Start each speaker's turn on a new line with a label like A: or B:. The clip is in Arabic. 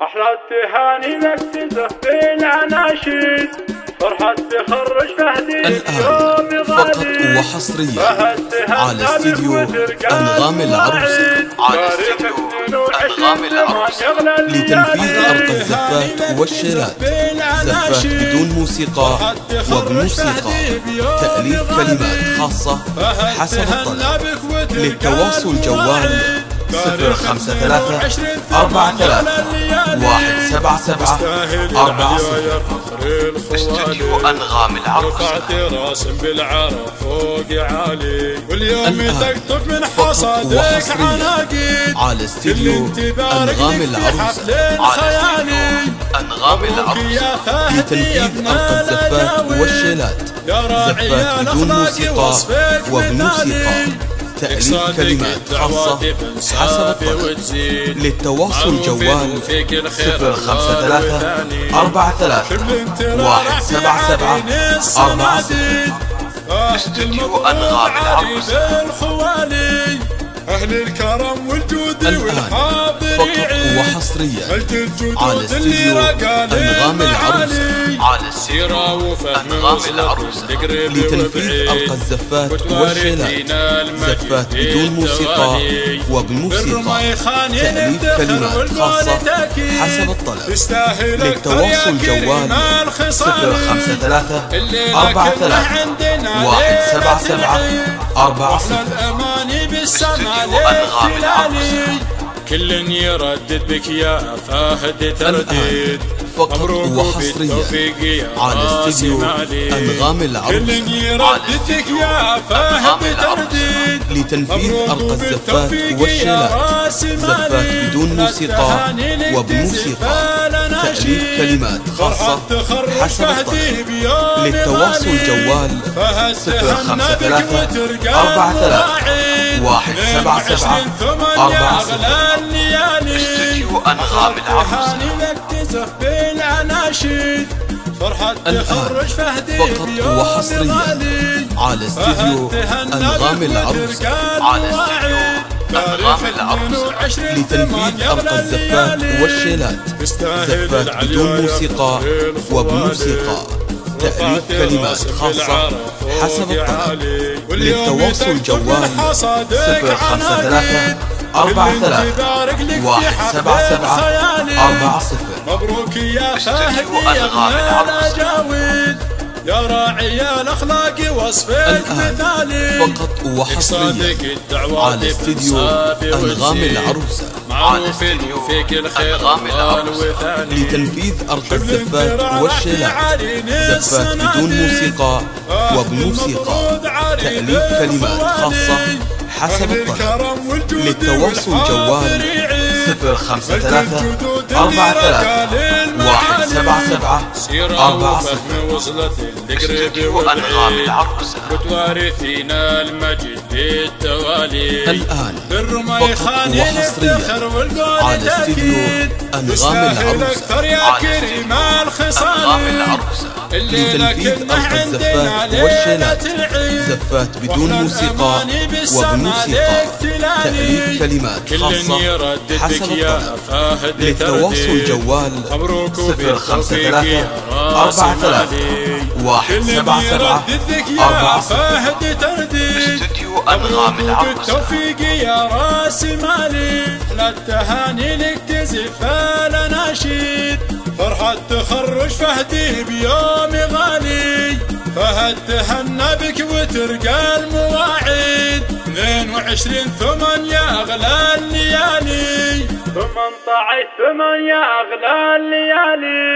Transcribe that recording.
A: أحلى التهاني لك تزف بالعناشيد، فرحة تخرج فهدي
B: الآن فقط وحصريا على استديو أنغام العروس، لتنفيذ أرقى الزفات والشيلات، زفات بدون موسيقى وبموسيقى، تأليف كلمات خاصة حسب الطلب. للتواصل جوال 053-43-177-40.
C: استوديو أنغام العروس.
A: راسم بالعرف فوق عالي، واليوم تقطف من
B: حصادك عناقيد
A: على
B: استديو أنغام العروس،
C: أنغام العروس،
B: لتنفيذ أرقى الزفات والشيلات، زفات بدون موسيقى وبموسيقى، تأليف كلمات خاصة حسب الطلب. للتواصل جوال 053-43-177-40.
C: استوديو أنغام العروس.
A: أهل الكرم والجود
B: والحب فقط وحصريا على استديو أنغام العروس،
C: أنغام العروس،
B: لتنفيذ أرقى الزفات والشيلات، زفات بدون موسيقى وبموسيقى، تأليف كلمات خاصة حسب الطلب. للتواصل جوال
A: 053-43-177-40.
C: استوديو أنغام العروس.
A: كل يردد بك يا فهد ترديد،
B: فقط وحصريا على استديو أنغام العروس،
A: يرددك يا فهد ترديد،
B: لتنفيذ أرقى الزفات والشيلات، زفات بدون موسيقى وبموسيقى، تأليف كلمات خاصة حسب الطلب. للتواصل جوال 053-43-177-40.
C: استوديو أنغام العروس.
B: الآن فقط وحصريا على استديو أنغام العروس،
C: أنغام العروس،
B: لتنفيذ أرقى الزفات والشيلات، زفات بدون موسيقى وبموسيقى، تأليف كلمات خاصة حسب الطلب. للتواصل جوال 053-43-177-40.
A: مبروك يا فهد يا جاويد، يا راعي الأخلاق وصفك مثالي.
B: فقط وحصريا على استديو أنغام العروس،
C: أنغام العروس،
B: لتنفيذ أرقى الزفات والشيلات، زفات بدون موسيقى وبموسيقى، تأليف كلمات خاصة حسب الطلب. للتواصل جوال 053-43-177-40.
C: استوديو أنغام العروس.
A: وتوارثينا المجد بالتوالي.
B: الآن فقط وحصريا على استديو أنغام العروس،
C: أنغام العروس،
B: لتنفيذ أرقى الزفات والشيلات، زفات بدون موسيقى وبموسيقى، تأليف كلمات خاصة حسب الطلب. للتواصل جوال
A: 053-43-177-40.
C: استوديو أنغام العروس.
A: التوفيق يا راس مالي، لا التهاني لك تزف الأناشيد، فرحة تخرج فهدي بيوم غالي، فهد تهنى بك وترقى المواعيد. 22/8 أغلى الليالي، 18/8 أغلى الليالي.